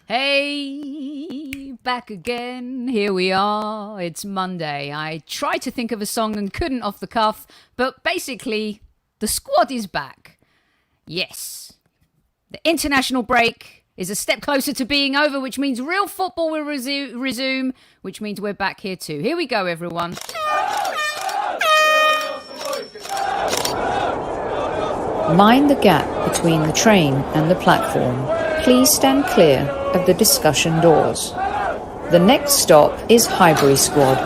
Hey, back again. Here we are. It's Monday. I tried to think of a song and couldn't off the cuff, but basically, the squad is back. Yes. The international break is a step closer to being over, which means real football will resume, which means we're back here too. Here we go, everyone. Mind the gap between the train and the platform. Please stand clear of the discussion doors. The next stop is Highbury Squad.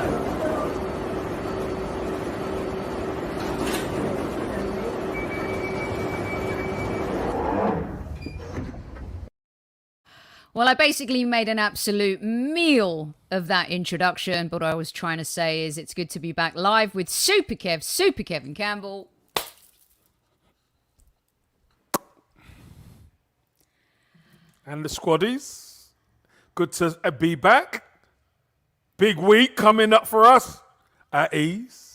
Well, I basically made an absolute meal of that introduction, but what I was trying to say is it's good to be back live with Super Kevin Campbell. And the squaddies, good to be back. Big week coming up for us at ease.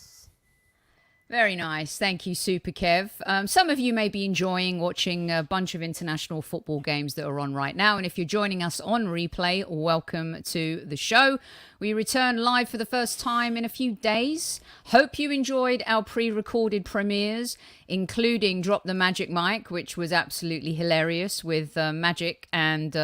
Very nice. Thank you, Super Kev. Some of you may be enjoying watching a bunch of international football games that are on right now. And if you're joining us on replay, welcome to the show. We return live for the first time in a few days. Hope you enjoyed our pre-recorded premieres, including Drop the Magic Mic, which was absolutely hilarious with Magic and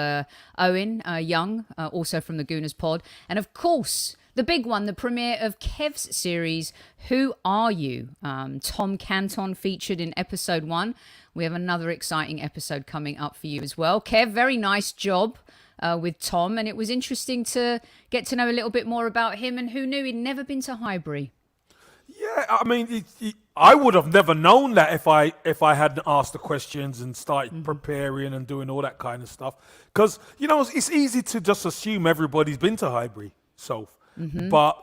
Owen Young, also from the Gooners Pod. And of course, the big one, the premiere of Kev's series, Who Are You? Tom Canton featured in episode 1. We have another exciting episode coming up for you as well. Kev, very nice job with Tom, and it was interesting to get to know a little bit more about him, and who knew he'd never been to Highbury. Yeah, I mean, I would have never known that if I hadn't asked the questions and started preparing and doing all that kind of stuff. Because, it's easy to just assume everybody's been to Highbury, Soph. But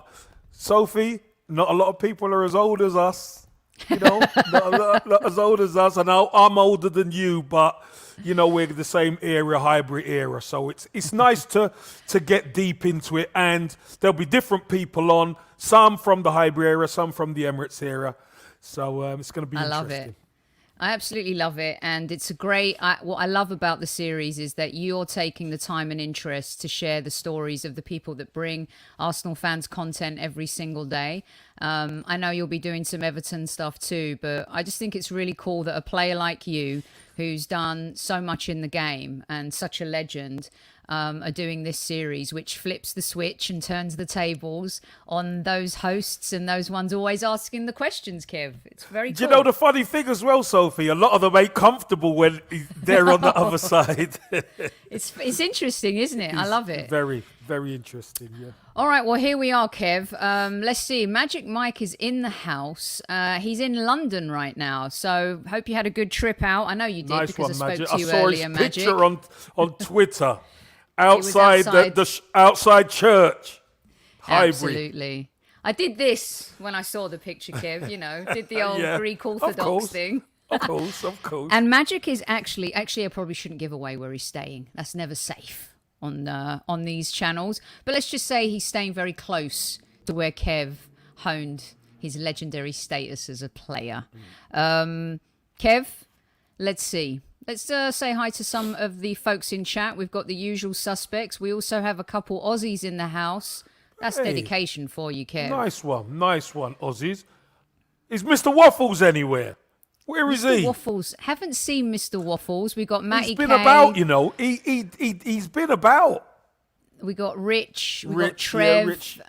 Sophie, not a lot of people are as old as us, not a lot as old as us. And I'm older than you, but we're the same era, Highbury era. So it's nice to get deep into it. And there'll be different people on, some from the Highbury era, some from the Emirates era. So it's going to be interesting. I love it. I absolutely love it. And it's a great, what I love about the series is that you're taking the time and interest to share the stories of the people that bring Arsenal fans content every single day. I know you'll be doing some Everton stuff too, but I just think it's really cool that a player like you, who's done so much in the game and such a legend, are doing this series, which flips the switch and turns the tables on those hosts and those ones always asking the questions, Kev. It's very cool. Do you know the funny thing as well, Sophie? A lot of them ain't comfortable when they're on the other side. It's interesting, isn't it? I love it. Very, very interesting, yeah. All right, well, here we are, Kev. Let's see. Magic Mike is in the house. He's in London right now, so hope you had a good trip out. I know you did, Nice because one, I spoke Magic. to you I saw earlier, his Magic. picture on Twitter. outside outside. the outside church. Highbury. Absolutely. I did this when I saw the picture, Kev, did the old Greek Orthodox thing. Of course. And Magic is actually, I probably shouldn't give away where he's staying. That's never safe on these channels. But let's just say he's staying very close to where Kev honed his legendary status as a player. Kev, let's see. Let's say hi to some of the folks in chat. We've got the usual suspects. We also have a couple Aussies in the house. That's dedication for you, Kev. Nice one, Aussies. Is Mr. Waffles anywhere? Where is Mr. he? Waffles. Haven't seen Mr. Waffles. We got Matty He's been K. about, He's been about. We got Rich. We got Trev. Rich.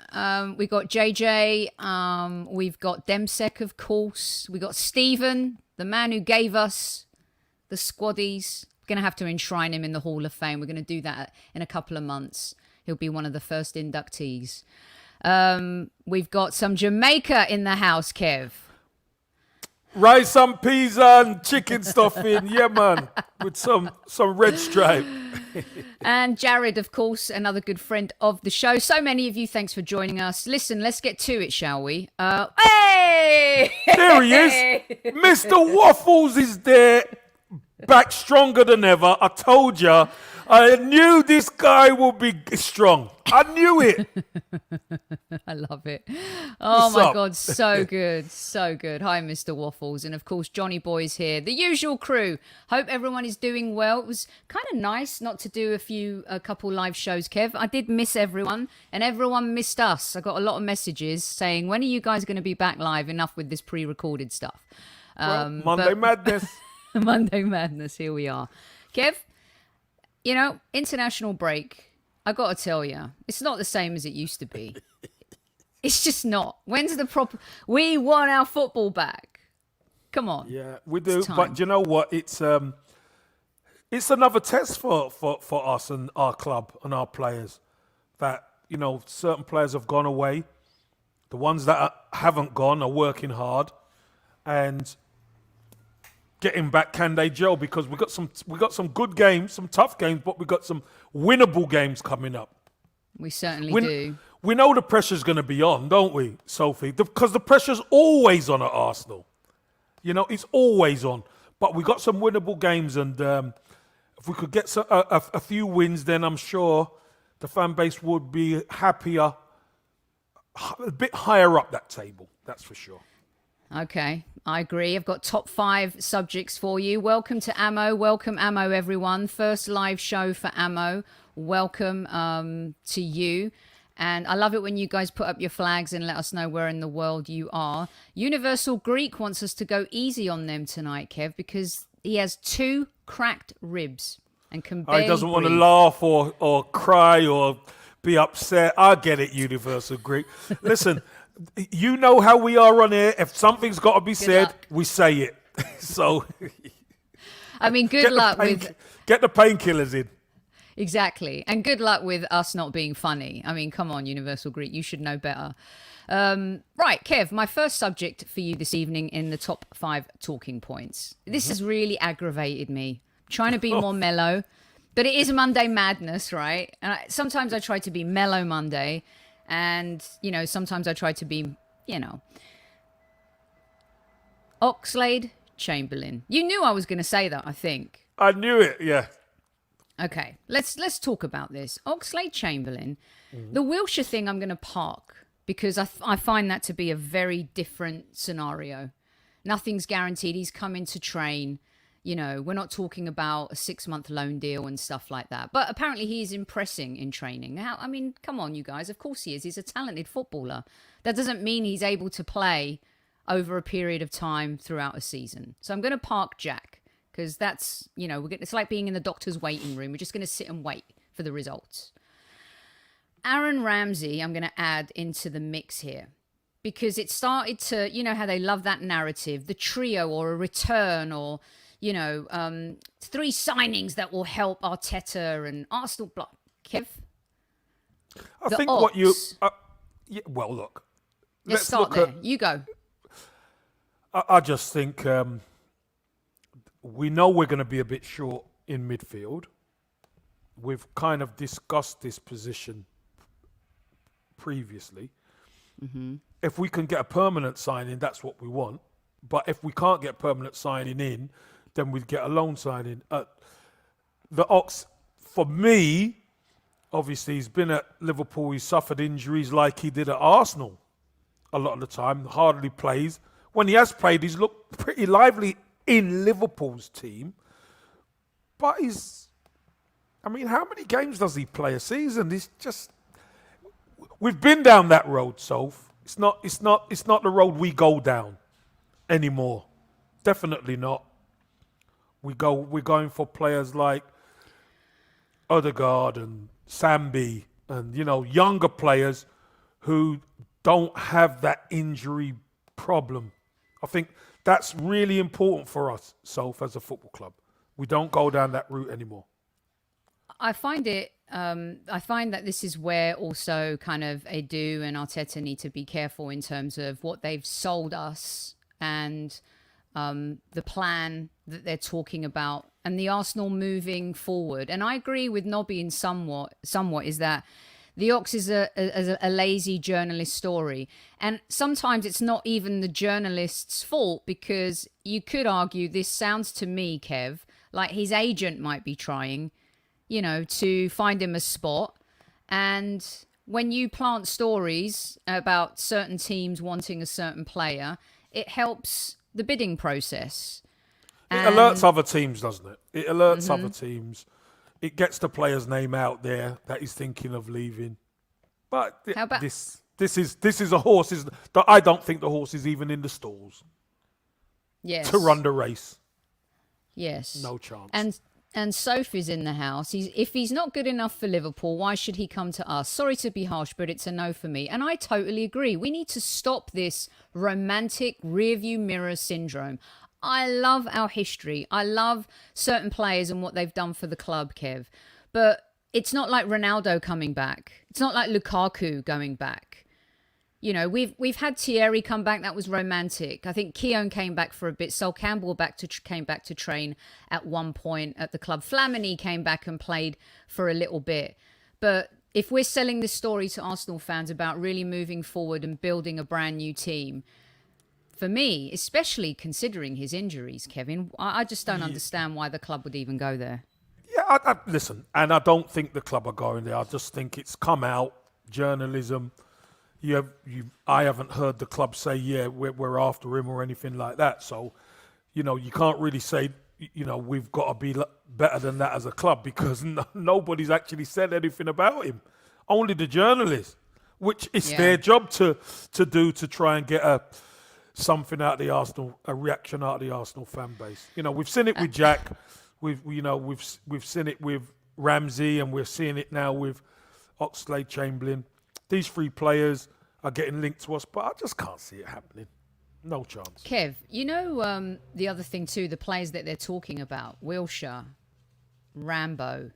We got JJ. We've got Demsek, of course. We got Stephen, the man who gave us the squaddies. We're going to have to enshrine him in the Hall of Fame. We're going to do that in a couple of months. He'll be one of the first inductees. We've got some Jamaica in the house, Kev. Rice and peas and chicken stuffing, yeah, man, with some red stripe. And Jared, of course, another good friend of the show. So many of you, thanks for joining us. Listen, let's get to it, shall we? Hey! There he is. Mr. Waffles is there, back stronger than ever. I told you I knew this guy would be strong. I knew it. I love it. Oh What's my up? God, so good, so good. Hi, Mr. Waffles, and of course Johnny Boy's here. The usual crew. Hope everyone is doing well. It was kind of nice not to do a couple live shows, Kev. I did miss everyone, and everyone missed us. I got a lot of messages saying, "When are you guys going to be back live? Enough with this pre-recorded stuff." Monday Madness. Monday Madness. Here we are, Kev. You know, international break. I got to tell you, it's not the same as it used to be. It's just not. When's the proper? We want our football back. Come on. Yeah, we do. time. But you know what? It's another test for us and our club and our players. That certain players have gone away. The ones that haven't gone are working hard, and getting back, can they gel? Because we got some good games, some tough games, but we got some winnable games coming up. We certainly We- do. We know the pressure's going to be on, don't we, Sophie? Because the pressure's always on at Arsenal. It's always on. But we got some winnable games, and if we could get a few wins, then I'm sure the fan base would be happier, a bit higher up that table. That's for sure. Okay, I agree. I've got top 5 subjects for you. Welcome to Ammo. Welcome, Ammo, everyone. First live show for Ammo. Welcome to you. And I love it when you guys put up your flags and let us know where in the world you are. Universal Greek wants us to go easy on them tonight, Kev, because he has 2 cracked ribs and can barely He doesn't want to breathe. laugh or cry or be upset. I get it, Universal Greek. Listen, you know how we are on here. If something's got to be said, luck. we say it. So I mean, good luck with... get the painkillers in. Exactly. And good luck with us not being funny. I mean, come on, Universal Greek. You should know better. Right, Kev, my first subject for you this evening in the top 5 talking points. This has really aggravated me. I'm trying to be more mellow, but it is Monday Madness, right? And sometimes I try to be mellow Monday, and, sometimes I try to be, Oxlade-Chamberlain. You knew I was going to say that, I think. I knew it, yeah. Okay, let's talk about this. Oxlade-Chamberlain, the Wilshire thing I'm going to park because I find that to be a very different scenario. Nothing's guaranteed. He's coming to train. We're not talking about a 6-month loan deal and stuff like that. But apparently he's impressing in training. Come on, you guys. Of course he is. He's a talented footballer. That doesn't mean he's able to play over a period of time throughout a season. So I'm going to park Jack. Because that's, it's like being in the doctor's waiting room. We're just going to sit and wait for the results. Aaron Ramsey, I'm going to add into the mix here. Because it started to, how they love that narrative, the trio or a return or, 3 signings that will help Arteta and Arsenal block. Kev? I The think what you... odds. well, look. Let's start there. You go. I just think... we know we're going to be a bit short in midfield. We've kind of discussed this position previously. Mm-hmm. If we can get a permanent signing, that's what we want. But if we can't get permanent signing in, then we'd get a loan signing. The Ox, for me, obviously he's been at Liverpool. He's suffered injuries like he did at Arsenal a lot of the time. Hardly plays. When he has played, he's looked pretty lively in Liverpool's team, but how many games does he play a season? We've been down that road, Soph. It's not the road we go down anymore. Definitely not. We're going for players like Odegaard and Sambi and, younger players who don't have that injury problem. I think that's really important for us, Soph, as a football club. We don't go down that route anymore. I find that this is where also kind of Edu and Arteta need to be careful in terms of what they've sold us and the plan that they're talking about and the Arsenal moving forward. And I agree with Nobby in somewhat is that the Ox is a lazy journalist story. And sometimes it's not even the journalist's fault because you could argue this sounds to me, Kev, like his agent might be trying to find him a spot. And when you plant stories about certain teams wanting a certain player, it helps the bidding process. It alerts other teams, doesn't it? It alerts other teams. It gets the player's name out there that he's thinking of leaving. But How about this is a horse. I don't think the horse is even in the stalls to run the race. Yes. No chance. And Sophie's in the house. If he's not good enough for Liverpool, why should he come to us? Sorry to be harsh, but it's a no for me. And I totally agree. We need to stop this romantic rearview mirror syndrome. I love our history. I love certain players and what they've done for the club, Kev. But it's not like Ronaldo coming back. It's not like Lukaku going back. We've had Thierry come back. That was romantic. I think Keown came back for a bit. Sol Campbell came back to train at one point at the club. Flamini came back and played for a little bit. But if we're selling this story to Arsenal fans about really moving forward and building a brand new team, for me, especially considering his injuries, Kevin, I just don't understand why the club would even go there. Yeah, listen, and I don't think the club are going there. I just think it's come out, journalism. I haven't heard the club say, we're after him or anything like that. So, you can't really say, we've got to be better than that as a club because nobody's actually said anything about him. Only the journalists, which is their job to do to try and get something out of the Arsenal, a reaction out of the Arsenal fan base. We've seen it with Jack, we've seen it with Ramsey, and we're seeing it now with Oxlade-Chamberlain. These three players are getting linked to us, but I just can't see it happening. No chance. Kev, the other thing too, the players that they're talking about, Wilshere, Rambo,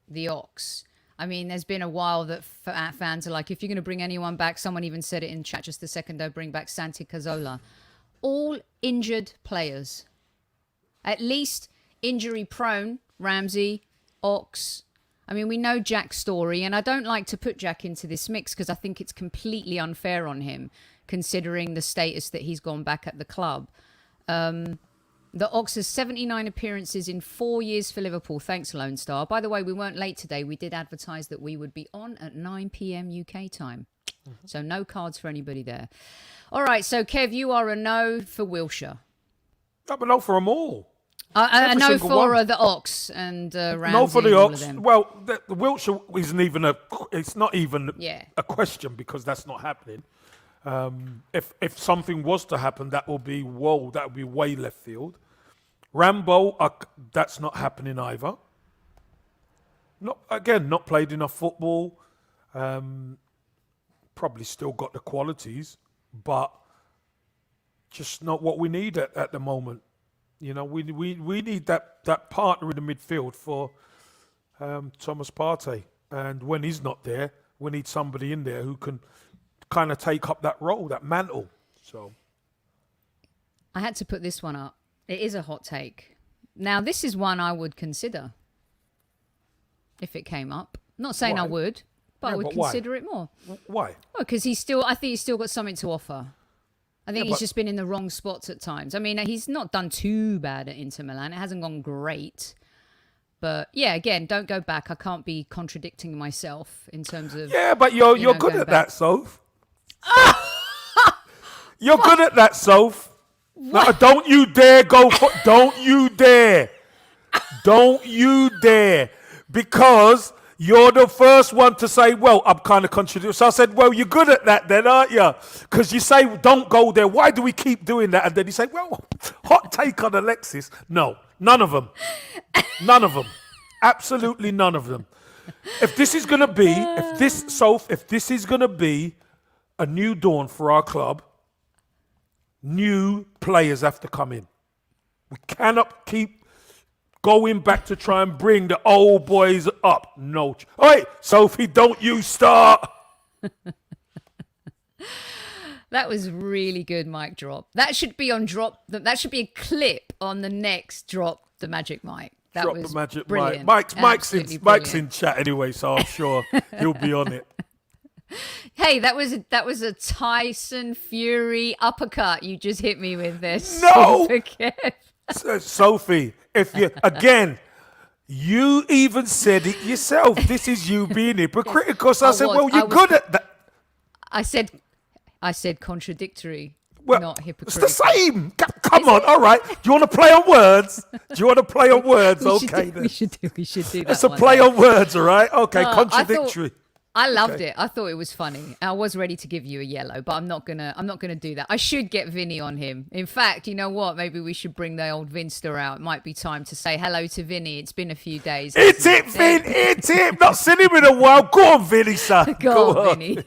the Ox. I mean, there's been a while that fans are like, if you're going to bring anyone back, someone even said it in chat just a second ago, bring back Santi Cazorla. All injured players. At least injury prone, Ramsey, Ox. I mean, we know Jack's story, and I don't like to put Jack into this mix because I think it's completely unfair on him, considering the status that he's gone back at the club. The Ox has 79 appearances in 4 years for Liverpool. Thanks, Lone Star. By the way, we weren't late today. We did advertise that we would be on at 9 p.m. UK time. So no cards for anybody there. All right, so Kev, you are a no for Wilshere. I'm a no for them all. A no for the Ox and Ramsey. No for the Ox. Them. Well, the Wilshere isn't even it's not even a question because that's not happening. If something was to happen, that would be way left field. Rambo, that's not happening either. Not played enough football. Probably still got the qualities, but just not what we need at the moment. We need that partner in the midfield for Thomas Partey, and when he's not there, we need somebody in there who can kind of take up that role, that mantle. So I had to put this one up. It is a hot take. Now, this is one I would consider if it came up. Not saying I would, but I would consider it more. Why? Well, because I think he's still got something to offer. I think he's just been in the wrong spots at times. I mean, he's not done too bad at Inter Milan. It hasn't gone great. But yeah, again, don't go back. I can't be contradicting myself in terms of... Yeah, but you're good at that, Soph. You're good at that, Soph. No, don't you dare go for... Don't you dare. Don't you dare. Because you're the first one to say, well, I'm kind of contradicting. So I said, well, you're good at that then, aren't you? Because you say, don't go there. Why do we keep doing that? And then you say, well, hot take on Alexis. No, none of them. None of them. Absolutely none of them. If this is going to be, if this is going to be a new dawn for our club, new players have to come in. We cannot keep going back to try and bring the old boys up. No. Hey, Sophie, don't you start. That was really good mic drop. That should be on drop. That should be a clip on the next drop the magic mic. That drop was the magic brilliant. mic. Mike's in chat anyway, so I'm sure he'll be on it. Hey, that was a Tyson Fury uppercut you just hit me with this. No! Super Kev. Sophie, if you again, You even said it yourself. This is you being hypocritical. So I said, well, you're good at that. I said contradictory, Well, not it's hypocritical. the same. Come on. All right. Do you want to play on words? Okay, then. We should do that. It's a one play day. on words, all right? Okay, No, contradictory. I loved it. I thought it was funny. I was ready to give you a yellow, but I'm not gonna do that. I should get Vinny on him. In fact, you know what? Maybe we should bring the old Vinster out. It might be time to say hello to Vinny. It's been a few days. It's it, Vin. It's it. Not seen him in a while. Go on, Vinny, son. Go on, Vinny.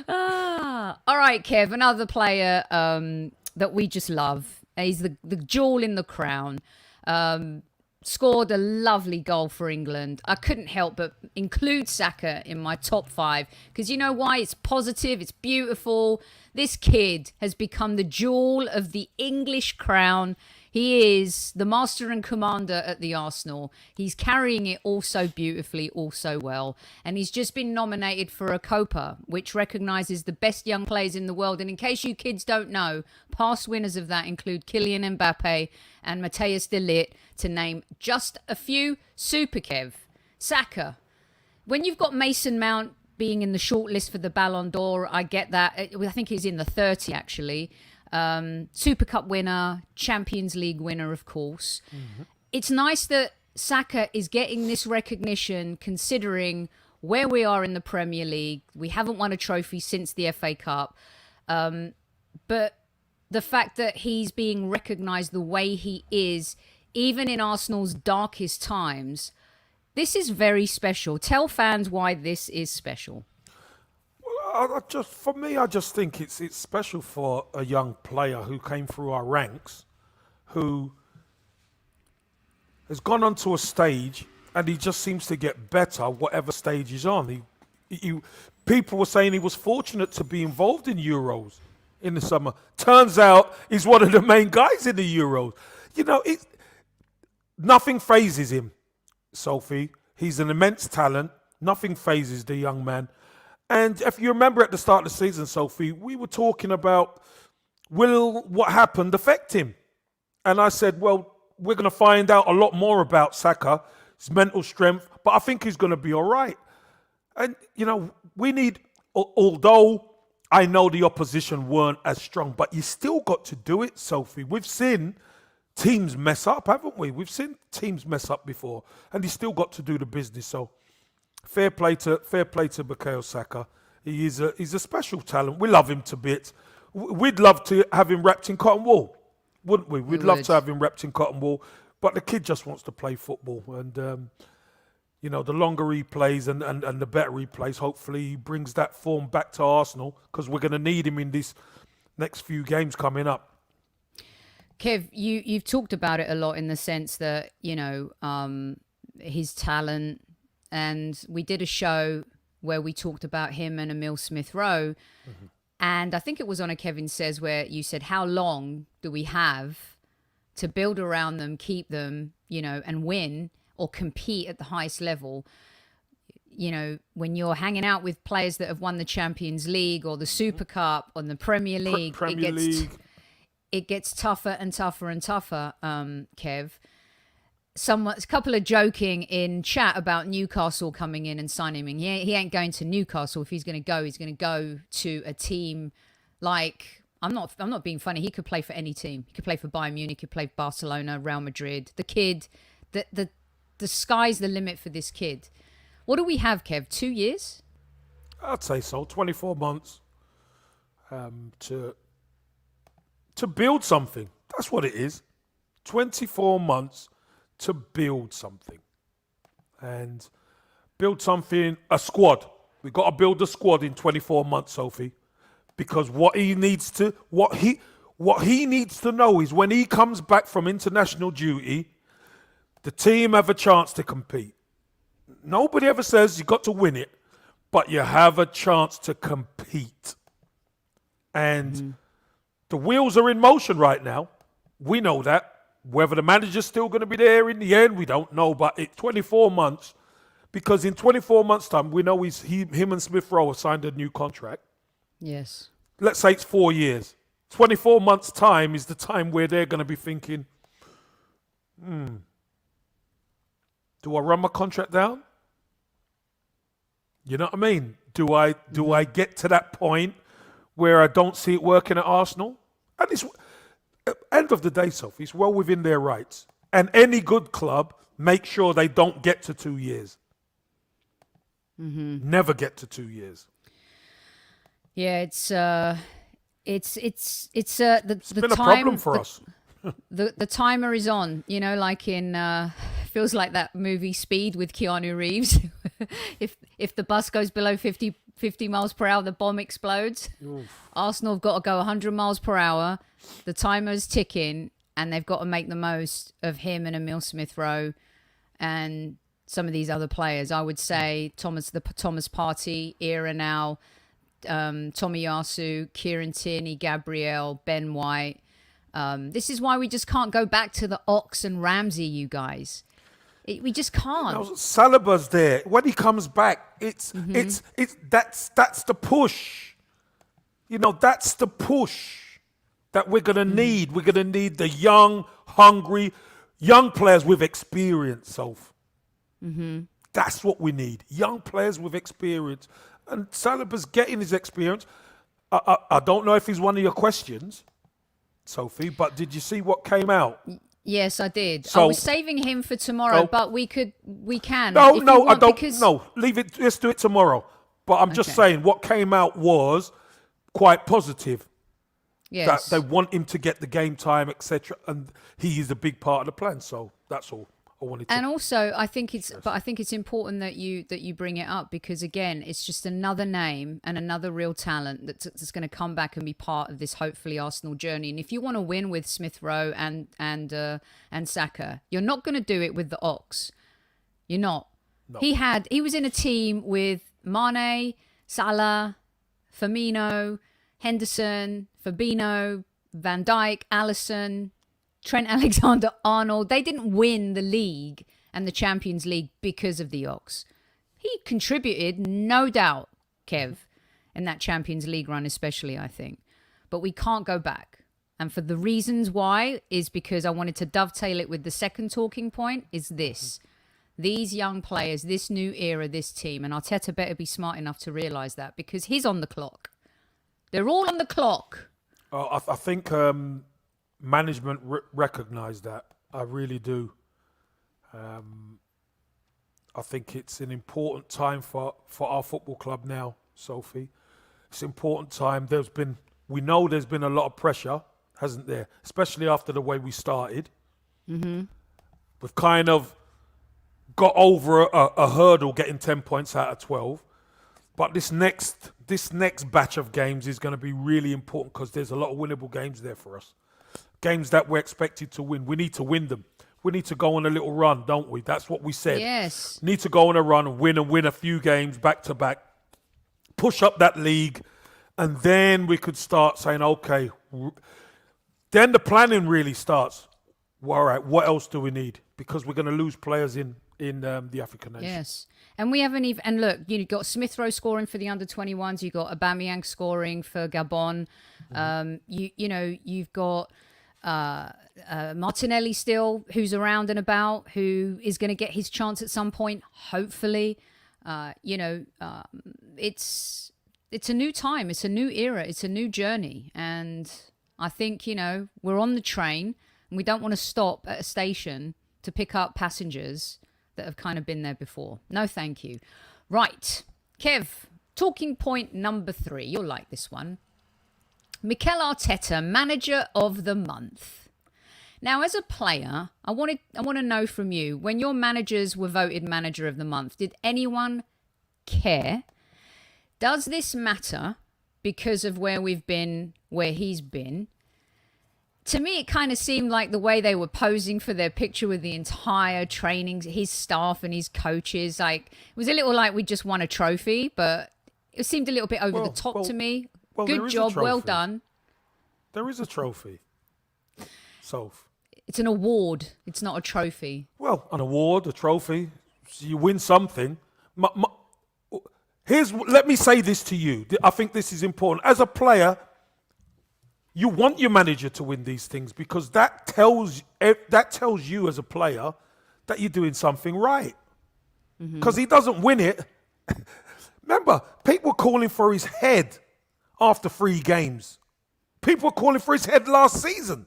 All right, Kev. Another player that we just love. He's the jewel in the crown. Scored a lovely goal for England. I couldn't help but include Saka in my top 5 because you know why? It's positive, it's beautiful. This kid has become the jewel of the English crown. He is the master and commander at the Arsenal. He's carrying it all so beautifully, all so well. And he's just been nominated for a Copa, which recognises the best young players in the world. And in case you kids don't know, past winners of that include Kylian Mbappe and Matthias de Ligt, to name just a few. Super Kev, Saka. When you've got Mason Mount being in the shortlist for the Ballon d'Or, I get that. I think he's in the 30 actually. Super Cup winner, Champions League winner, of course. Mm-hmm. It's nice that Saka is getting this recognition considering where we are in the Premier League. We haven't won a trophy since the FA Cup. But the fact that he's being recognised the way he is, even in Arsenal's darkest times, this is very special. Tell fans why this is special. I just think it's special for a young player who came through our ranks, who has gone onto a stage and he just seems to get better whatever stage he's on. People were saying he was fortunate to be involved in Euros in the summer. Turns out he's one of the main guys in the Euros. You know, nothing phases him, Sophie. He's an immense talent. Nothing phases the young man. And if you remember at the start of the season, Sophie, we were talking about, will what happened affect him? And I said, well, we're going to find out a lot more about Saka, his mental strength, but I think he's going to be all right. And, you know, although I know the opposition weren't as strong, but you still got to do it, Sophie. We've seen teams mess up, haven't we? We've seen teams mess up before, and he's still got to do the business. So fair play to Bukayo Saka. He's a special talent. We love him to bits. We'd love to have him wrapped in cotton wool, wouldn't we? We'd love to have him wrapped in cotton wool, but the kid just wants to play football. And, you know, the longer he plays and the better he plays, hopefully he brings that form back to Arsenal because we're going to need him in these next few games coming up. Kev, you've talked about it a lot in the sense that, you know, his talent, and we did a show where we talked about him and Emil Smith-Rowe. Mm-hmm. And I think it was on a Kevin Says where you said, how long do we have to build around them, keep them, you know, and win or compete at the highest level? You know, when you're hanging out with players that have won the Champions League or the Super Cup or the Premier League, it gets tougher and tougher and tougher, Kev. A couple are joking in chat about Newcastle coming in and signing him. He ain't going to Newcastle. If he's going to go to a team like, I'm not being funny. He could play for any team. He could play for Bayern Munich. He could play for Barcelona, Real Madrid. The kid, the sky's the limit for this kid. What do we have, Kev? 2 years? I'd say so. 24 months to build something. That's what it is. 24 months to build something. And build something, a squad. We've got to build a squad in 24 months, Sophie. Because what he needs to know is when he comes back from international duty, the team have a chance to compete. Nobody ever says you've got to win it, but you have a chance to compete. And the wheels are in motion right now. We know that. Whether the manager's still going to be there in the end, we don't know. But it's 24 months, because in 24 months' time, we know him and Smith-Rowe have signed a new contract. Yes. Let's say it's 4 years. 24 months' time is the time where they're going to be thinking, Do I run my contract down? You know what I mean? Do I get to that point where I don't see it working at Arsenal? And it's end of the day, Sophie, it's well within their rights. And any good club make sure they don't get to 2 years. Never get to 2 years. Yeah, it's the Been a time, problem for us. The timer is on, you know, like in feels like that movie Speed with Keanu Reeves. if the bus goes below 50 miles per hour, the bomb explodes. Oof. Arsenal have got to go 100 miles per hour. The timer's ticking, and they've got to make the most of him and Emile Smith-Rowe and some of these other players. I would say the Thomas Partey era now, Tomiyasu, Kieran Tierney, Gabriel, Ben White. This is why we just can't go back to the Ox and Ramsey, you guys. We just can't. You know, Saliba's there. When he comes back, that's the push. You know, that's the push that we're gonna need. We're gonna need the young, hungry, young players with experience, Soph. That's what we need. Young players with experience. And Saliba's getting his experience. I don't know if he's one of your questions, Sophie, but did you see what came out? Yes, I did. So, I was saving him for tomorrow, but we can. No, I don't. No, leave it. Let's do it tomorrow. But I'm just saying, what came out was quite positive. Yes. That they want him to get the game time, etc., and he is a big part of the plan. So that's all I wanted to. And also, I think it's important that you bring it up, because again, it's just another name and another real talent that's going to come back and be part of this hopefully Arsenal journey. And if you want to win with Smith Rowe and Saka, you're not going to do it with the Ox. You're not. No. He was in a team with Mane, Salah, Firmino, Henderson, Fabinho, Van Dijk, Alisson, Trent Alexander-Arnold. They didn't win the league and the Champions League because of the Ox. He contributed, no doubt, Kev, in that Champions League run especially, I think. But we can't go back. And for the reasons why is because I wanted to dovetail it with the second talking point is this. These young players, this new era, this team, and Arteta better be smart enough to realise that, because he's on the clock. They're all on the clock. I think management recognise that. I really do. I think it's an important time for our football club now, Sophie. It's an important time. We know there's been a lot of pressure, hasn't there? Especially after the way we started. We've kind of got over a hurdle, getting 10 points out of 12. But this next batch of games is going to be really important, because there's a lot of winnable games there for us. Games that we're expected to win. We need to win them. We need to go on a little run, don't we? That's what we said. Yes. Need to go on a run and win a few games back to back. Push up that league. And then we could start saying, okay, then the planning really starts. Well, all right, what else do we need? Because we're going to lose players in the African nations. Yes. And we haven't even... And look, you've got Smith-Rowe scoring for the under-21s. You've got Aubameyang scoring for Gabon. You've got Martinelli still, who's around and about, who is going to get his chance at some point, hopefully. It's a new time. It's a new era. It's a new journey. And I think, we're on the train and we don't want to stop at a station to pick up passengers that have kind of been there before. No, thank you. Right. Kev, talking point number 3. You'll like this one. Mikel Arteta, Manager of the Month. Now, as a player, I want to know from you, when your managers were voted Manager of the Month, did anyone care? Does this matter because of where we've been, where he's been? To me, it kind of seemed like the way they were posing for their picture with the entire training, his staff and his coaches. Like, it was a little like we just won a trophy, but it seemed a little bit over the top to me. Good job, well done. There is a trophy. Soph. It's an award. It's not a trophy. Well, an award, a trophy. You win something. Let me say this to you. I think this is important. As a player, you want your manager to win these things, because that tells you as a player that you're doing something right. Because he doesn't win it. Remember, people were calling for his head after 3 games. People were calling for his head last season.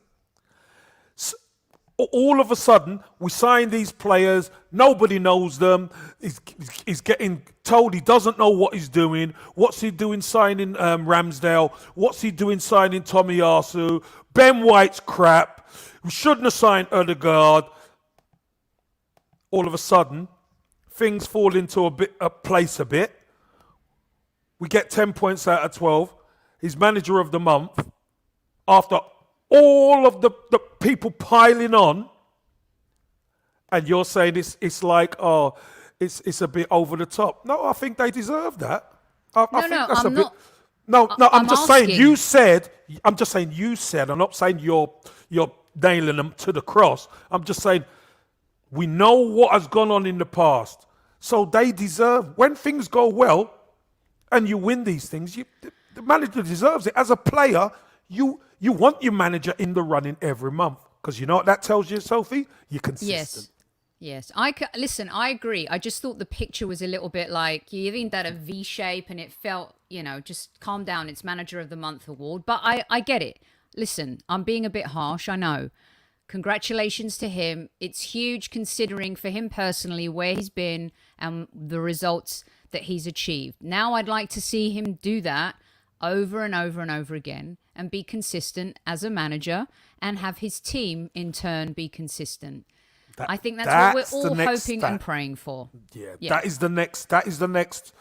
All of a sudden, we sign these players. Nobody knows them. He's getting told he doesn't know what he's doing. What's he doing signing Ramsdale? What's he doing signing Tomiyasu? Ben White's crap. We shouldn't have signed Odegaard. All of a sudden, things fall into a place a bit. We get 10 points out of 12. He's manager of the month. After all of the people piling on, and you're saying it's like, oh, it's a bit over the top. No, I think they deserve that. I think that's a bit. No, I'm just saying you said. I'm just saying you said. I'm not saying you're nailing them to the cross. I'm just saying we know what has gone on in the past, so they deserve. When things go well, and you win these things, the manager deserves it. As a player, you want your manager in the running every month, because you know what that tells you, Sophie? You're consistent. Yes. Listen, I agree. I just thought the picture was a little bit like you're giving that a V shape, and it felt, just calm down. It's Manager of the Month award. But I get it. Listen, I'm being a bit harsh. I know. Congratulations to him. It's huge considering for him personally where he's been and the results that he's achieved. Now I'd like to see him do that over and over and over again and be consistent as a manager and have his team in turn be consistent. I think that's what we're all hoping and praying for. Yeah, that is the next.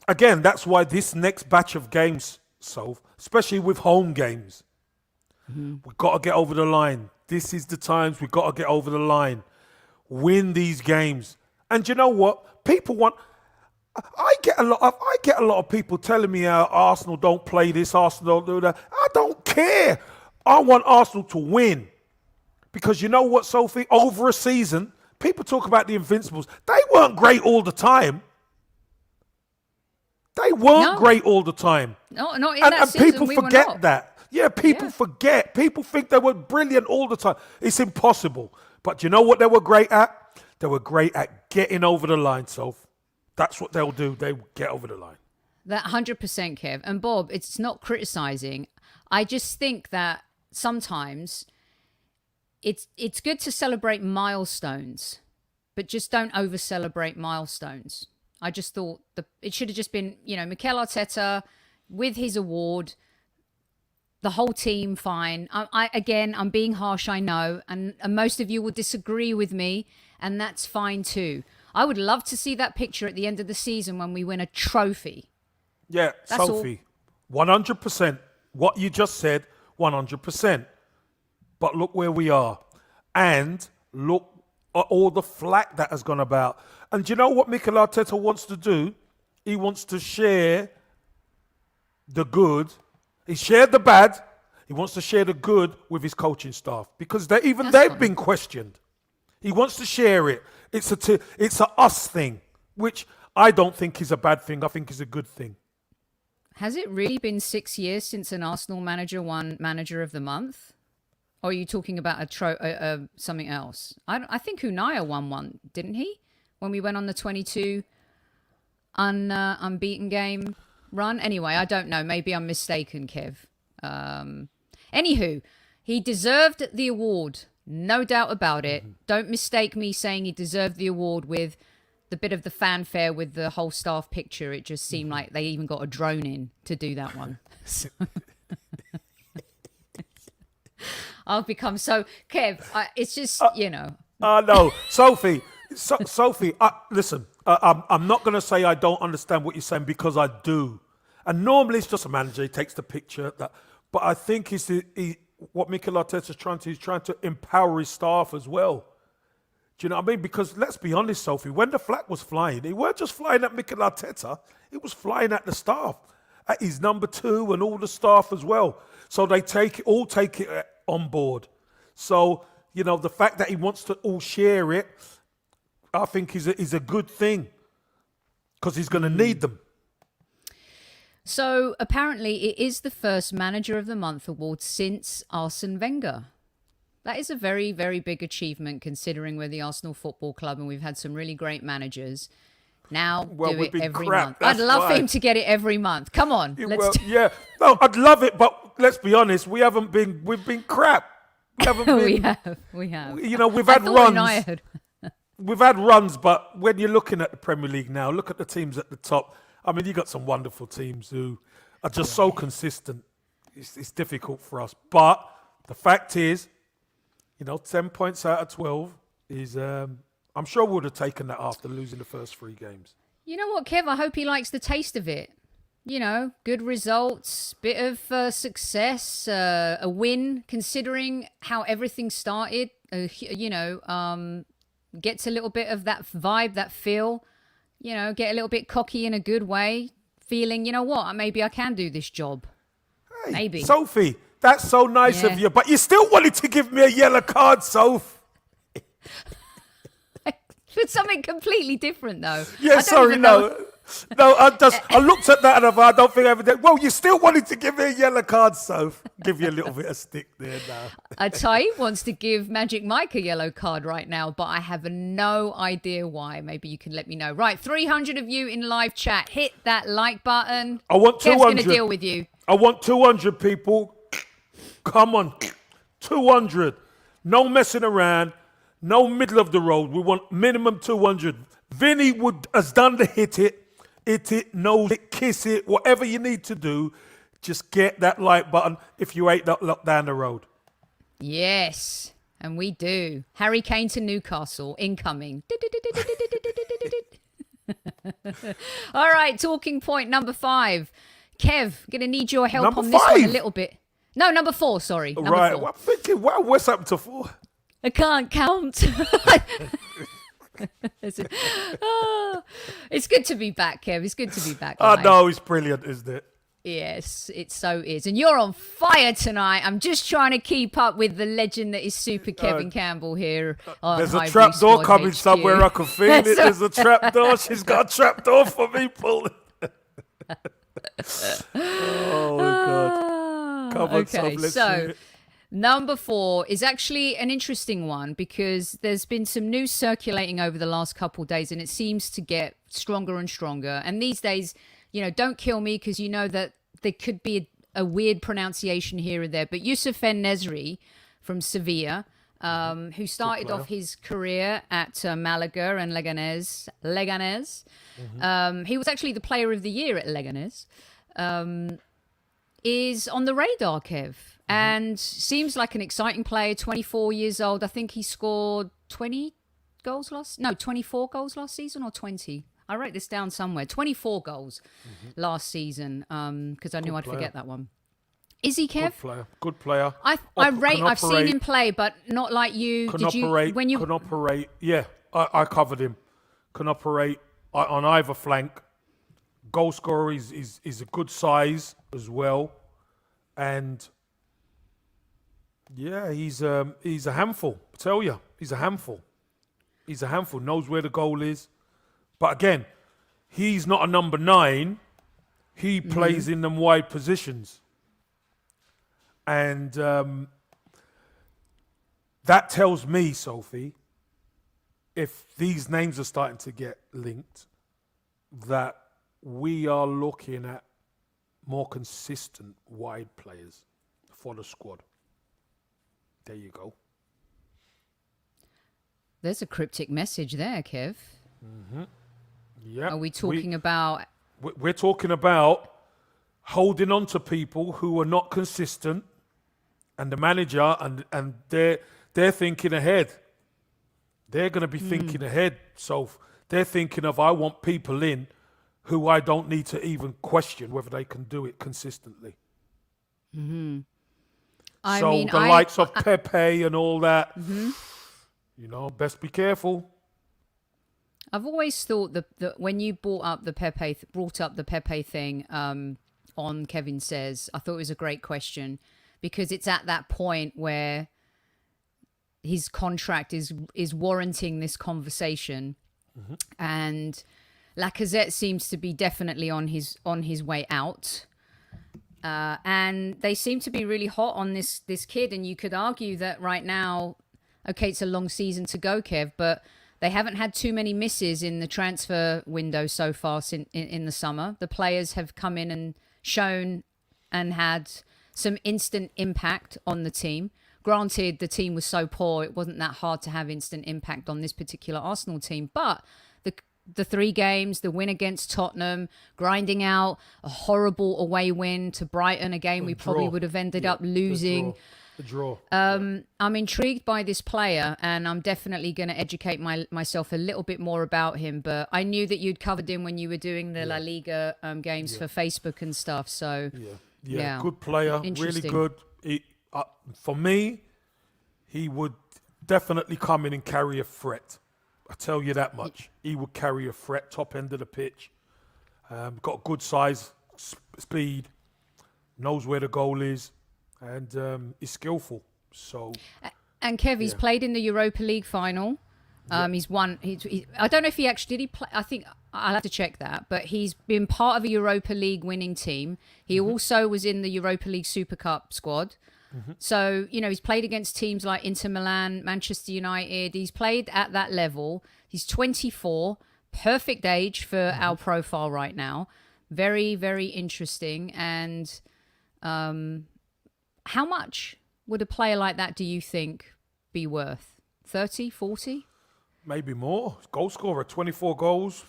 Again, that's why this next batch of games, especially with home games, we've got to get over the line. This is the times we've got to get over the line. Win these games. And you know what? People want... I get a lot of people telling me how Arsenal don't play this, Arsenal don't do that. I don't care. I want Arsenal to win. Because you know what, Sophie? Over a season, people talk about the Invincibles. They weren't great all the time. They weren't great all the time. No, not in that season. And people forget that. Yeah, people forget. People think they were brilliant all the time. It's impossible. But you know what they were great at? They were great at getting over the line, Soph. That's what they'll do. They will get over the line. That 100%, Kev. And Bob, it's not criticizing. I just think that sometimes it's good to celebrate milestones, but just don't over-celebrate milestones. I just thought it should have just been, Mikel Arteta with his award, the whole team fine. I'm being harsh, I know, and most of you will disagree with me, and that's fine too. I would love to see that picture at the end of the season when we win a trophy. Yeah, that's Sophie, 100%. What you just said, 100%. But look where we are. And look at all the flack that has gone about. And do you know what Mikel Arteta wants to do? He wants to share the good. He shared the bad. He wants to share the good with his coaching staff, because they've been questioned. He wants to share it. It's a us thing, which I don't think is a bad thing. I think is a good thing. Has it really been 6 years since an Arsenal manager won Manager of the Month? Or are you talking about something else? I think Unai won one, didn't he? When we went on the 22 unbeaten game run. Anyway, I don't know. Maybe I'm mistaken, Kev. Anywho, he deserved the award. No doubt about it. Don't mistake me saying he deserved the award with the bit of the fanfare with the whole staff picture. It just seemed like they even got a drone in to do that one. I've become so... Kev, it's just, No, Sophie. Sophie, listen, I'm not going to say I don't understand what you're saying, because I do. And normally it's just a manager. He takes the picture. But I think what Mikel Arteta is trying to empower his staff as well. Do you know what I mean? Because let's be honest, Sophie, when the flag was flying, it weren't just flying at Mikel Arteta. It was flying at the staff, at his number 2 and all the staff as well. So they take it on board. So, the fact that he wants to all share it, I think is a good thing, because he's going to need them. So apparently it is the first Manager of the Month award since Arsene Wenger. That is a very, very big achievement considering we're the Arsenal Football Club and we've had some really great managers. Now Well, do we've it been every crap, month. that's I'd love why. him to get it every month. Come on. Yeah. No, I'd love it, but let's be honest. We've been crap. We haven't been. We have. You know, we've I had thought runs. United. We've had runs, but when you're looking at the Premier League now, look at the teams at the top. I mean, you got some wonderful teams who are just so consistent. It's difficult for us. But the fact is, 10 points out of 12 is, I'm sure we would have taken that after losing the first 3 games. You know what, Kev? I hope he likes the taste of it. Good results, bit of success, a win, considering how everything started. Gets a little bit of that vibe, that feel. Get a little bit cocky in a good way, feeling, maybe I can do this job. Hey, Maybe. Sophie, that's so nice Yeah. of you, but you still wanted to give me a yellow card, Soph. But something completely different, though. Yeah, sorry, no. No, I looked at that and I don't think I ever did. Well, you still wanted to give me a yellow card, Soph. Give you a little bit of stick there now. Taib wants to give Magic Mike a yellow card right now, but I have no idea why. Maybe you can let me know. Right, 300 of you in live chat. Hit that like button. I want Kev's 200. going to deal with you. I want 200 people. Come on. 200. No messing around. No middle of the road. We want minimum 200. Vinny has done the hit it, nose it, kiss it, whatever you need to do. Just get that like button if you ain't not locked down the road. Yes, and we do. Harry Kane to Newcastle, incoming. All right, talking point number 5. Kev, going to need your help Number on this one a 5? little bit. No, number 4, sorry. Number Right. 4. Well, I'm thinking, wow, what's happened to 4? I can't count. It's good to be back, Kev. It's good to be back. I live. know, it's brilliant, isn't it? Yes, it so is. And you're on fire tonight. I'm just trying to keep up with the legend that is Super Kevin Campbell here. On There's a Highbury trap door Squad coming HQ. somewhere. I can feel it. There's a trap door. She's got a trap door for me pulling. Oh, God. Come on, Okay, Sof, let's so hear it. number 4 is actually an interesting one because there's been some news circulating over the last couple of days and it seems to get stronger and stronger. And these days, don't kill me because you know that there could be a weird pronunciation here and there. But Youssef En-Nesyri from Sevilla, who started off his career at Malaga and Leganés. He was actually the player of the year at Leganés. Is on the radar, Kev, and seems like an exciting player, 24 years old. I think he scored 24 goals last season or 20. I wrote this down somewhere. 24 goals last season because I knew I'd forget that one. Is he, Kev? Good player. I've seen him play, but not like you. Can operate. Yeah, I covered him. Can operate on either flank. Goal scorer is a good size as well, and yeah, he's a handful. I tell you, he's a handful. He's a handful. Knows where the goal is, but again, he's not a number 9. He plays in them wide positions, and that tells me, Sophie, if these names are starting to get linked, that we are looking at more consistent wide players for the squad. There you go. There's a cryptic message there, Kev. Yeah. Are we talking about? We're talking about holding on to people who are not consistent, and the manager and they're thinking ahead. They're going to be thinking ahead. So they're thinking of, I want people in who I don't need to even question whether they can do it consistently. The likes of Pepe and all that, best be careful. I've always thought that when you brought up the Pepe thing on Kevin Says, I thought it was a great question because it's at that point where his contract is warranting this conversation, and Lacazette seems to be definitely on his way out. And they seem to be really hot on this kid. And you could argue that right now, okay, it's a long season to go, Kev, but they haven't had too many misses in the transfer window so far in the summer. The players have come in and shown and had some instant impact on the team. Granted, the team was so poor, it wasn't that hard to have instant impact on this particular Arsenal team. But the 3 games, the win against Tottenham, grinding out a horrible away win to Brighton, again, we probably would have ended up losing. The draw. I'm intrigued by this player, and I'm definitely going to educate myself a little bit more about him. But I knew that you'd covered him when you were doing the La Liga games for Facebook and stuff. So yeah, good player, really good. For me, he would definitely come in and carry a threat. I tell you that much. He would carry a threat, top end of the pitch. Got good size, speed, knows where the goal is, and is skillful. So. And Kev, he's played in the Europa League final. He's won. I don't know if he actually did. He play. I think I'll have to check that. But he's been part of a Europa League winning team. He also was in the Europa League Super Cup squad. So, he's played against teams like Inter Milan, Manchester United. He's played at that level. He's 24, perfect age for our profile right now. Very, very interesting. And how much would a player like that, do you think, be worth? 30, 40? Maybe more. Goal scorer, 24 goals.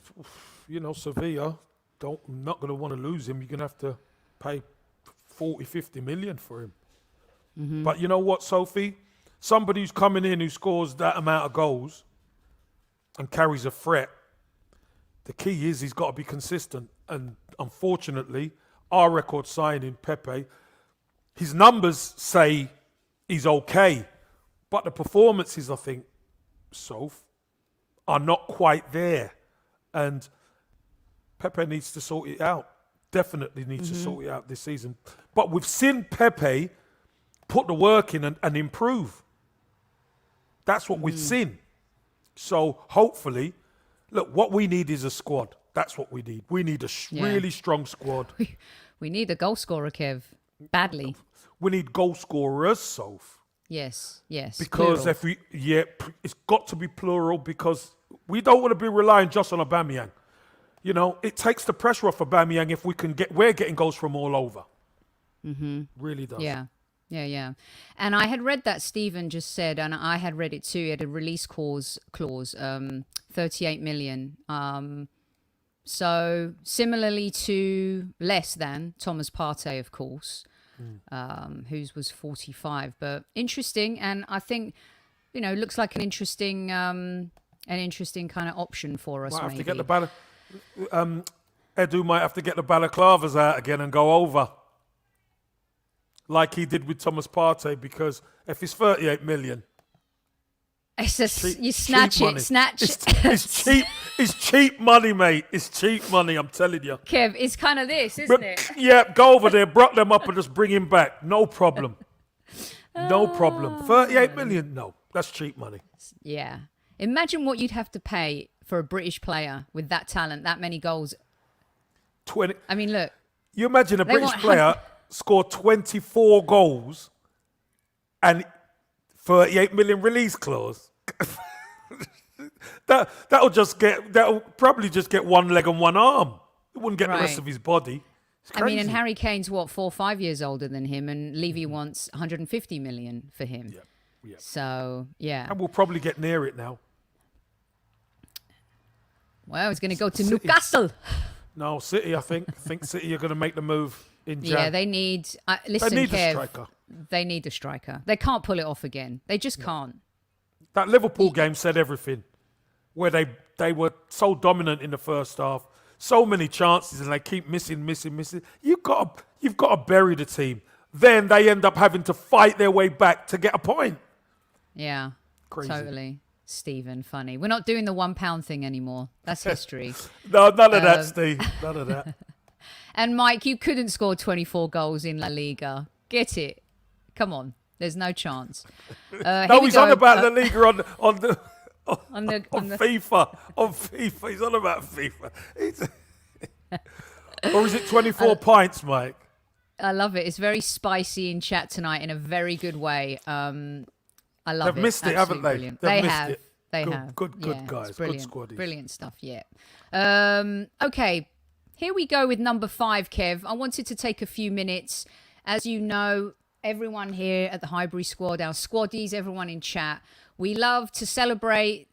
Sevilla, not going to want to lose him. You're going to have to pay 40, 50 million for him. But you know what, Sophie? Somebody who's coming in who scores that amount of goals and carries a threat, the key is he's got to be consistent. And unfortunately, our record signing, Pepe, his numbers say he's okay. But the performances, I think, Soph, are not quite there. And Pepe needs to sort it out. Definitely needs to sort it out this season. But we've seen Pepe put the work in and improve. That's what we've seen. So hopefully, look, what we need is a squad. That's what we need. We need a really strong squad. We need a goal scorer, Kev, badly. We need goal scorers, Soph. Yes. Because plural. it's got to be plural because we don't want to be relying just on Aubameyang. It takes the pressure off Aubameyang if we're getting goals from all over. Really does. Yeah. And I had read that Stephen just said, and I had read it too, he had a release clause, 38 million. So similarly to less than Thomas Partey, of course, whose was 45. But interesting, and I think, looks like an interesting kind of option for us. Might have maybe. to get the Edu might have to get the balaclavas out again and go over. Like he did with Thomas Partey, because if it's 38 million, it's just, you snatch it. It's cheap. It's cheap money, mate. It's cheap money. I'm telling you. Kev, it's kind of this, isn't it? Yeah, go over there, brock them up, and just bring him back. No problem. No problem. 38 million? No, that's cheap money. Yeah. Imagine what you'd have to pay for a British player with that talent, that many goals. 20. I mean, look. You imagine a British player score 24 goals and 38 million release clause. That'll probably just get one leg and one arm. It wouldn't get the rest of his body. It's crazy. I mean, and Harry Kane's 4 or 5 years older than him, and Levy wants 150 million for him. Yeah. So, yeah. And we'll probably get near it now. Well, he's going to go to Newcastle. No, City, I think. I think City are going to make the move in Jan. Yeah, they need... listen, they need Kev, a striker. They need a striker. They can't pull it off again. They just can't. That Liverpool game said everything. Where they were so dominant in the first half. So many chances and they keep missing. You've got to bury the team. Then they end up having to fight their way back to get a point. Yeah, crazy. Totally. Stephen, funny. We're not doing the £1 thing anymore. That's history. No, none of that, Steve. None of that. And Mike, you couldn't score 24 goals in La Liga. Get it. Come on. There's no chance. No, he's on about La Liga on FIFA. On FIFA. He's on about FIFA. Or is it 24 pints, Mike? I love it. It's very spicy in chat tonight in a very good way. I love They've missed it, haven't they? Brilliant. They've they missed have. it. They Good, have. good Yeah, guys. it's brilliant. Good squaddies. Brilliant stuff. Yeah. Okay. Here we go with number 5, Kev. I wanted to take a few minutes. As you know, everyone here at the Highbury squad, our squaddies, everyone in chat, we love to celebrate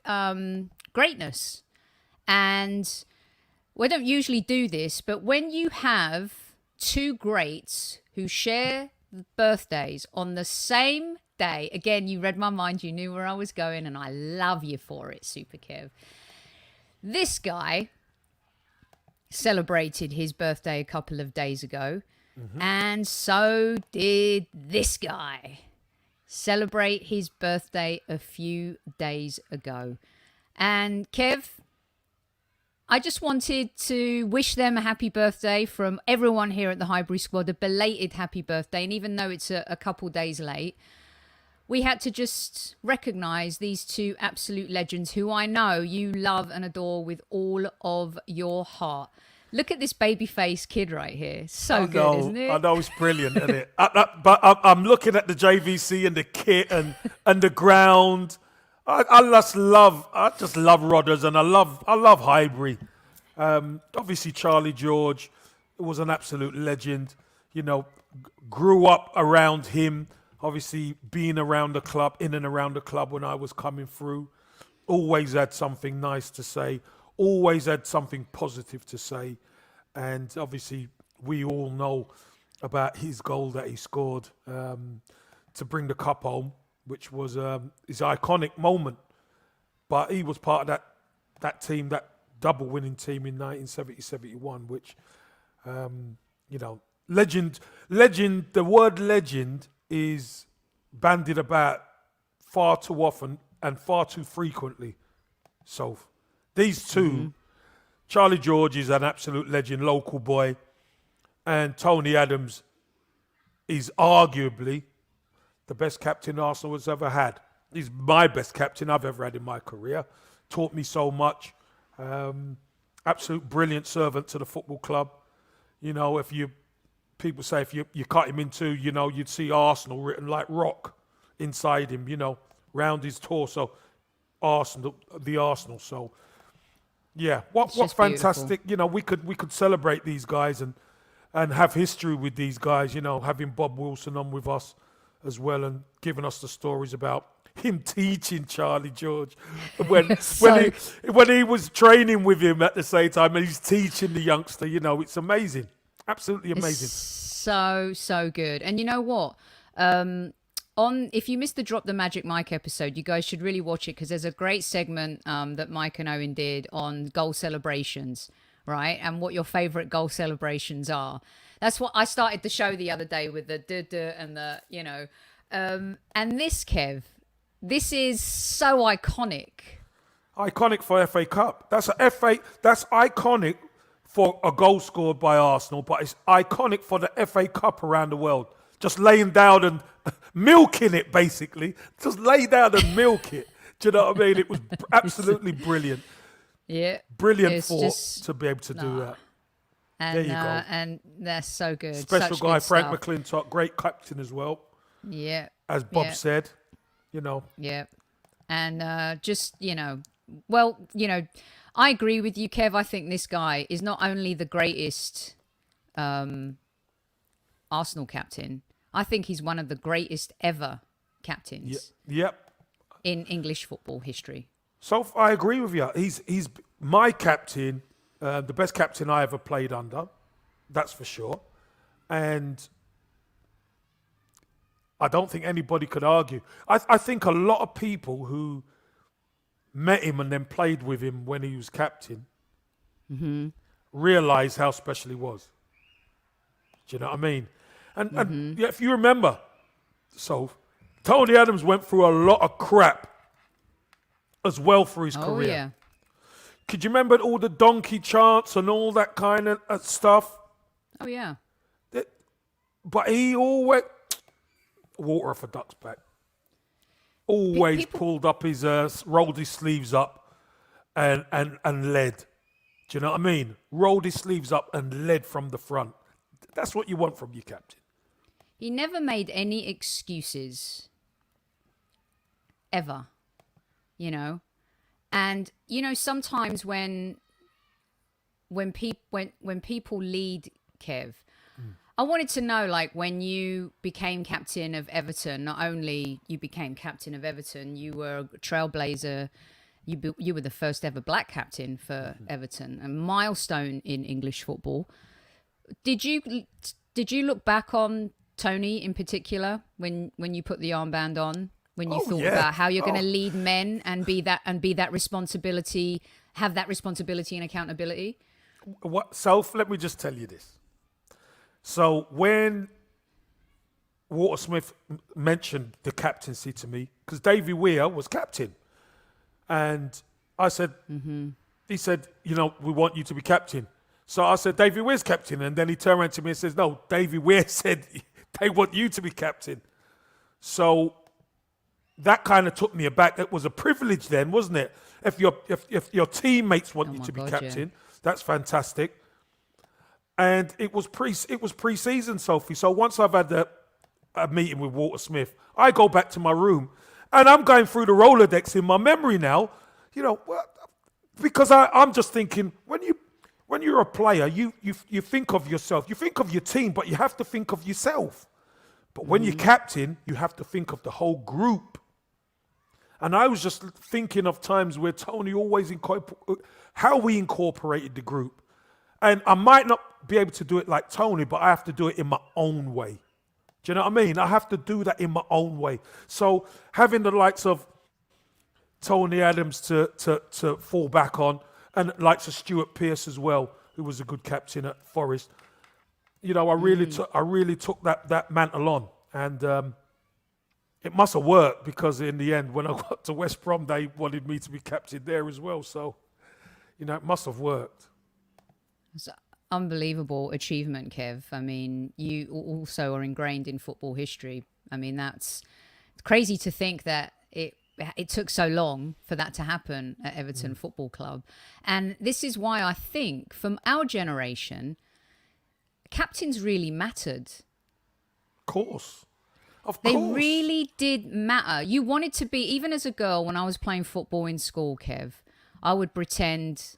greatness. And we don't usually do this, but when you have two greats who share birthdays on the same day, again, you read my mind, you knew where I was going, and I love you for it, Super Kev. This guy celebrated his birthday a couple of days ago, and so did this guy celebrate his birthday a few days ago. And Kev, I just wanted to wish them a happy birthday from everyone here at the Highbury squad, a belated happy birthday. And even though it's a couple days late, we had to just recognise these two absolute legends who I know you love and adore with all of your heart. Look at this baby-faced kid right here. So good, isn't it? I know, it's brilliant, isn't it? But I'm looking at the JVC and the kit and the ground. I just love Rodders, and I love Highbury. Obviously, Charlie George was an absolute legend. You know, grew up around him. Obviously, being around the club, in and around the club when I was coming through, always had something nice to say. Always had something positive to say. And obviously, we all know about his goal that he scored to bring the cup home, which was his iconic moment. But he was part of that team, that double winning team in 1970-71, which, legend, the word legend is bandied about far too often and far too frequently. So these two, Charlie George is an absolute legend, local boy, and Tony Adams is arguably the best captain Arsenal has ever had. He's my best captain I've ever had in my career. Taught me so much. Absolute brilliant servant to the football club. You know, people say if you cut him in two, you know, you'd see Arsenal written like rock inside him, you know, round his torso. The Arsenal. So, yeah, what fantastic. Beautiful. You know, we could celebrate these guys and have history with these guys, you know, having Bob Wilson on with us as well and giving us the stories about him teaching Charlie George when he was training with him at the same time, and he's teaching the youngster. You know, it's amazing, absolutely amazing. It's so good. And you know what? If you missed the Drop the Magic Mike episode, you guys should really watch it, because there's a great segment that Mike and Owen did on goal celebrations, right? And what your favourite goal celebrations are. That's what I started the show the other day with the duh and the, you know. And this, Kev, this is so iconic. Iconic for FA Cup. That's iconic for a goal scored by Arsenal, but it's iconic for the FA Cup around the world. Just laying down and milking it, basically. Just lay down and milk it. Do you know what I mean? It was absolutely brilliant. Yeah. Brilliant to be able to do that. And, there you go. And that's so good. Special Such guy, good Frank stuff. McClintock, great captain as well. Yeah. As Bob said, you know. Yeah. And just, you know, well, you know, I agree with you, Kev. I think this guy is not only the greatest Arsenal captain, I think he's one of the greatest ever captains in English football history. So I agree with you. He's my captain, the best captain I ever played under, that's for sure. And I don't think anybody could argue. I think a lot of people who met him and then played with him when he was captain realised how special he was. Do you know what I mean? And yeah, if you remember, so Tony Adams went through a lot of crap as well for his career. Yeah. Could you remember all the donkey chants and all that kind of stuff? Oh, yeah. But he always... Water off a duck's back. Always pulled up his... rolled his sleeves up and led. Do you know what I mean? Rolled his sleeves up and led from the front. That's what you want from your captain. He never made any excuses. Ever. You know? And, you know, sometimes when people lead, Kev, I wanted to know, like, when you became captain of Everton, not only you became captain of Everton, you were a trailblazer. You were the first ever black captain for Everton, a milestone in English football. Did you look back on Tony in particular when you put the armband on? When you thought about how you're going to lead men and be that responsibility, have that responsibility and accountability? Soph, let me just tell you this. So when Walter Smith mentioned the captaincy to me, because Davy Weir was captain, and I said, he said, you know, we want you to be captain. So I said, Davy Weir's captain, and then he turned around to me and says, no, Davy Weir said they want you to be captain. So that kind of took me aback. It was a privilege then, wasn't it? If your teammates want you to be captain, that's fantastic. And it was pre-season, Sophie. So once I've had a meeting with Walter Smith, I go back to my room and I'm going through the Rolodex in my memory now, you know, because I'm just thinking when you're a player, you think of yourself, you think of your team, but you have to think of yourself. But when you're captain, you have to think of the whole group. And I was just thinking of times where Tony always how we incorporated the group. And I might not be able to do it like Tony, but I have to do it in my own way. Do you know what I mean? I have to do that in my own way. So having the likes of Tony Adams to fall back on, and likes of Stuart Pearce as well, who was a good captain at Forest. You know, I really took that mantle on, and it must have worked, because in the end, when I got to West Brom, they wanted me to be captain there as well. So, you know, it must have worked. It's an unbelievable achievement, Kev. I mean, you also are ingrained in football history. I mean, it's crazy to think that it took so long for that to happen at Everton Football Club. And this is why I think, from our generation, captains really mattered. Of course. They really did matter. You wanted to be, even as a girl, when I was playing football in school, Kev, I would pretend,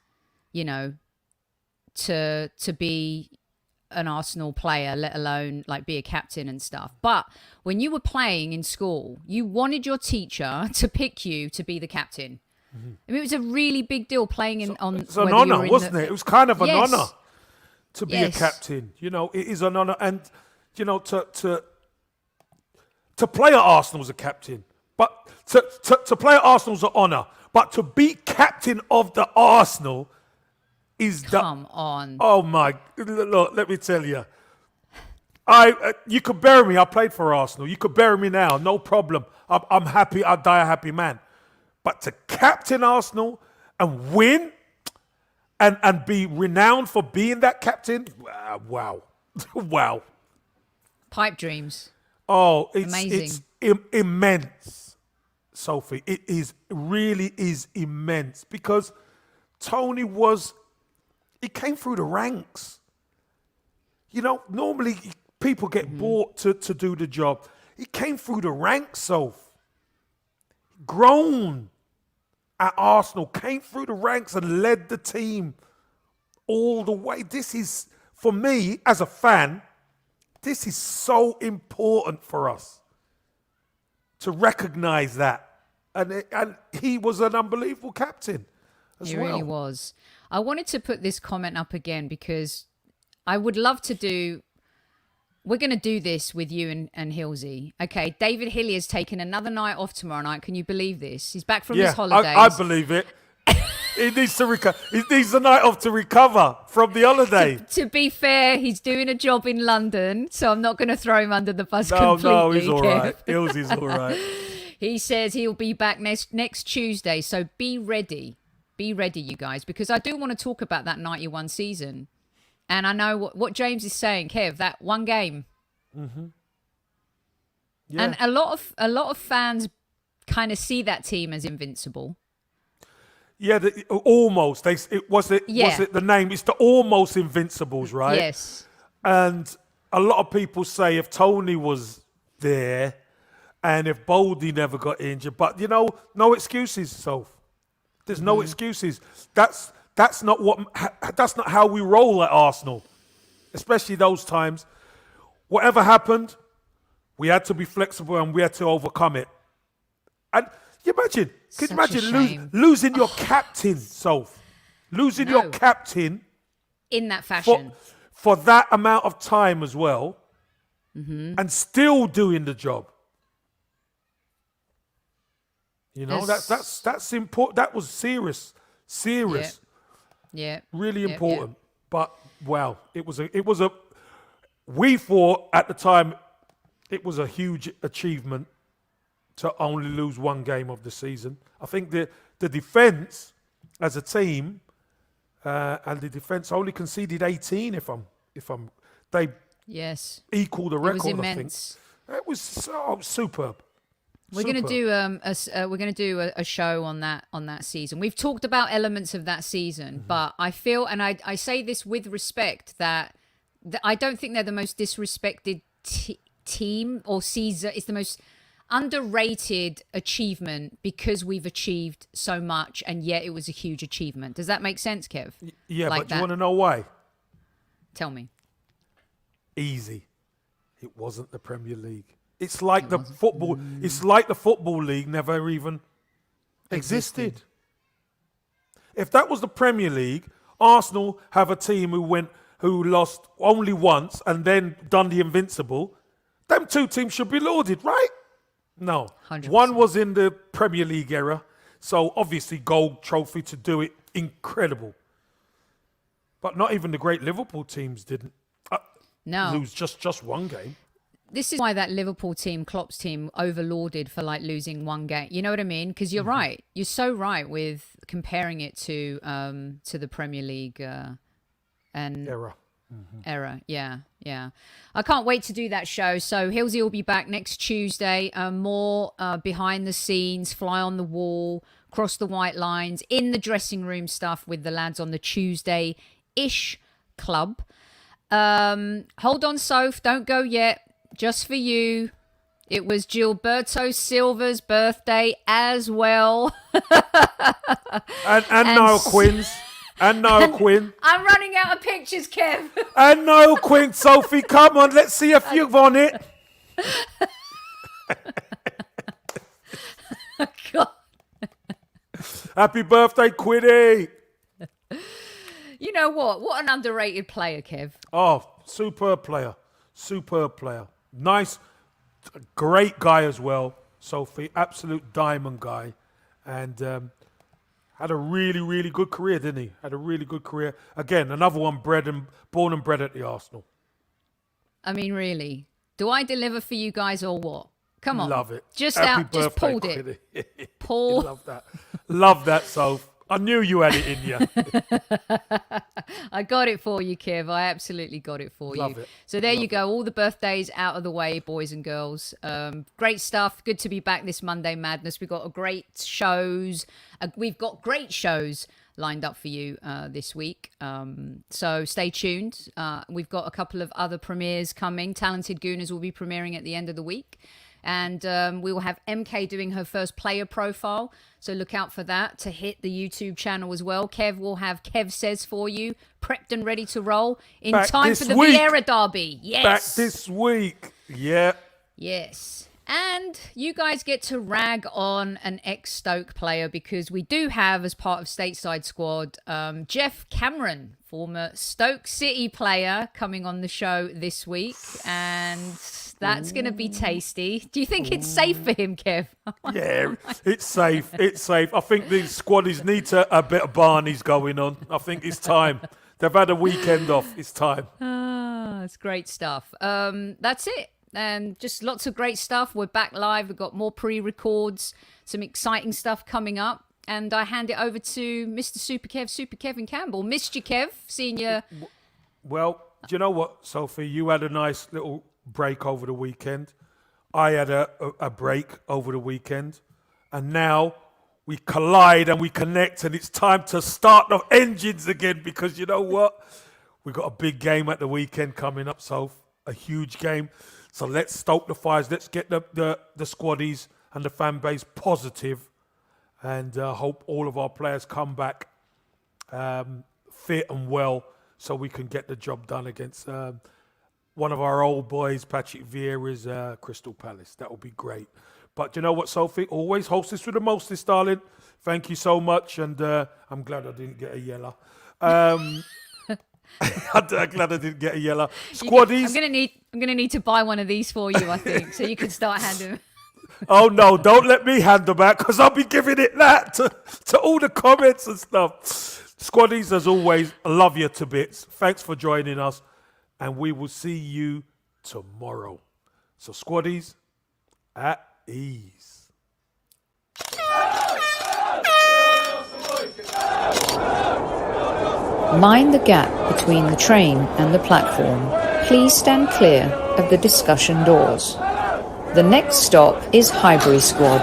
you know, to be an Arsenal player, let alone like be a captain and stuff. But when you were playing in school, you wanted your teacher to pick you to be the captain. I mean, it was a really big deal playing in on. It's an honour, wasn't it? It was kind of an honour to be a captain. You know, it is an honour, and you know, to play at Arsenal as a captain, but to play at Arsenal is an honour. But to be captain of the Arsenal is Come on. Oh my! Look, let me tell you. You could bury me. I played for Arsenal. You could bury me now, no problem. I'm happy. I'll die a happy man. But to captain Arsenal and win, and be renowned for being that captain, wow, wow. Pipe dreams. Oh, Amazing. It's immense, Sophie. It really is immense, because Tony he came through the ranks. You know, normally people get bought to do the job. He came through the ranks, Soph. Grown at Arsenal, came through the ranks and led the team all the way. This is, for me, as a fan, this is so important for us to recognise that. And he was an unbelievable captain as well. He really was. I wanted to put this comment up again because I would love to we're going to do this with you and Hilsey. Okay, David Hillier's taking another night off tomorrow night. Can you believe this? He's back from his holidays. I believe it. He needs to He needs a night off to recover from the holiday. To be fair, he's doing a job in London, so I'm not going to throw him under the bus completely. No, he's all right. Hilsey's all right. He says he'll be back next Tuesday, so be ready. Be ready, you guys, because I do want to talk about that 91 season. And I know what James is saying, Kev, that one game. Mm-hmm. Yeah. And a lot of fans kind of see that team as invincible. Yeah, almost. Was it the name? It's the almost Invincibles, right? Yes. And a lot of people say if Tony was there and if Boldy never got injured, but no excuses, Soph. There's no excuses. That's not how we roll at Arsenal, especially those times. Whatever happened, we had to be flexible and we had to overcome it. And can you imagine losing your captain, Soph? Losing your captain in that fashion for that amount of time as well, and still doing the job. That's important. That was serious, really important. Yeah. But wow, it was a. We thought at the time it was a huge achievement to only lose one game of the season. I think the defense as a team and the defense only conceded 18. If they equal the record. It was immense. I think it was so superb. We're going to do a show on that season. We've talked about elements of that season, but I feel, and I say this with respect, that I don't think they're the most disrespected team or season. It's the most underrated achievement because we've achieved so much, and yet it was a huge achievement. Does that make sense, Kev? Yeah, but do you want to know why? Tell me. Easy. It wasn't the Premier League. It's like the football. It's like the football league never even existed. If that was the Premier League, Arsenal have a team who lost only once and then done the invincible. Them two teams should be lauded, right? No, 100%. One was in the Premier League era, so obviously gold trophy to do it, incredible. But not even the great Liverpool teams didn't lose just one game. This is why that Liverpool team, Klopp's team, overlauded for losing one game. You know what I mean? Because you're right. You're so right with comparing it to the Premier League and era. Yeah. I can't wait to do that show. So Hilsey will be back next Tuesday. More behind the scenes, fly on the wall, cross the white lines, in the dressing room stuff with the lads on the Tuesday-ish club. Hold on, Soph. Don't go yet. Just for you, it was Gilberto Silva's birthday as well. and Niall Quinn's. And Niall Quinn. I'm running out of pictures, Kev. And Niall Quinn. Sophie, come on, let's see if you've on it. God. Happy birthday, Quiddy. You know what? What an underrated player, Kev. Oh, superb player. Nice, great guy as well, Sophie. Absolute diamond guy. And had a really, really good career, didn't he? Had a really good career. Again, another one born and bred at the Arsenal. I mean, really. Do I deliver for you guys or what? Come on. Love it. Just pulled it. Paul. Love that. Love that, Soph. I knew you had it in you. I got it for you, Kev. I absolutely got it for Love you. it. So there you go. All the birthdays out of the way, boys and girls. Great stuff. Good to be back this Monday Madness. We've got great shows. We've got great shows lined up for you this week. So stay tuned. We've got a couple of other premieres coming. Talented Gooners will be premiering at the end of the week. And we will have MK doing her first player profile. So look out for that to hit the YouTube channel as well. Kev will have Kev Says for you, prepped and ready to roll in time for the Vieira Derby. Yes. Back this week. Yeah. Yes. And you guys get to rag on an ex-Stoke player because we do have, as part of Stateside Squad, Jeff Cameron, former Stoke City player, coming on the show this week. And that's going to be tasty. Do you think it's safe for him, Kev? Yeah, it's safe. It's safe. I think these squaddies need a bit of Barney's going on. I think it's time. They've had a weekend off. It's time. It's great stuff. That's it. And just lots of great stuff. We're back live. We've got more pre-records, some exciting stuff coming up. And I hand it over to Mr. Super Kevin Campbell. Missed you, Kev. Seeing you. Well, do you know what, Sophie? You had a nice little break over the weekend. I had a break over the weekend. And now we collide and we connect. And it's time to start the engines again. Because you know what? We've got a big game at the weekend coming up, Soph. a huge game. So let's stoke the fires. Let's get the squaddies and the fan base positive, and hope all of our players come back fit and well, so we can get the job done against one of our old boys, Patrick Vieira's Crystal Palace. That will be great. But you know what, Sophie? Always hostess with the mostest, darling. Thank you so much, and I'm glad I didn't get a yellow. I'm glad I didn't get a yellow. Squaddies. I'm gonna need to buy one of these for you, I think, so you can start handing. Oh no! Don't let me hand them out, because I'll be giving it that to all the comments and stuff. Squaddies, as always, love you to bits. Thanks for joining us, and we will see you tomorrow. So, Squaddies, at ease. Mind the gap between the train and the platform. Please stand clear of the discussion doors. The next stop is Highbury Squad.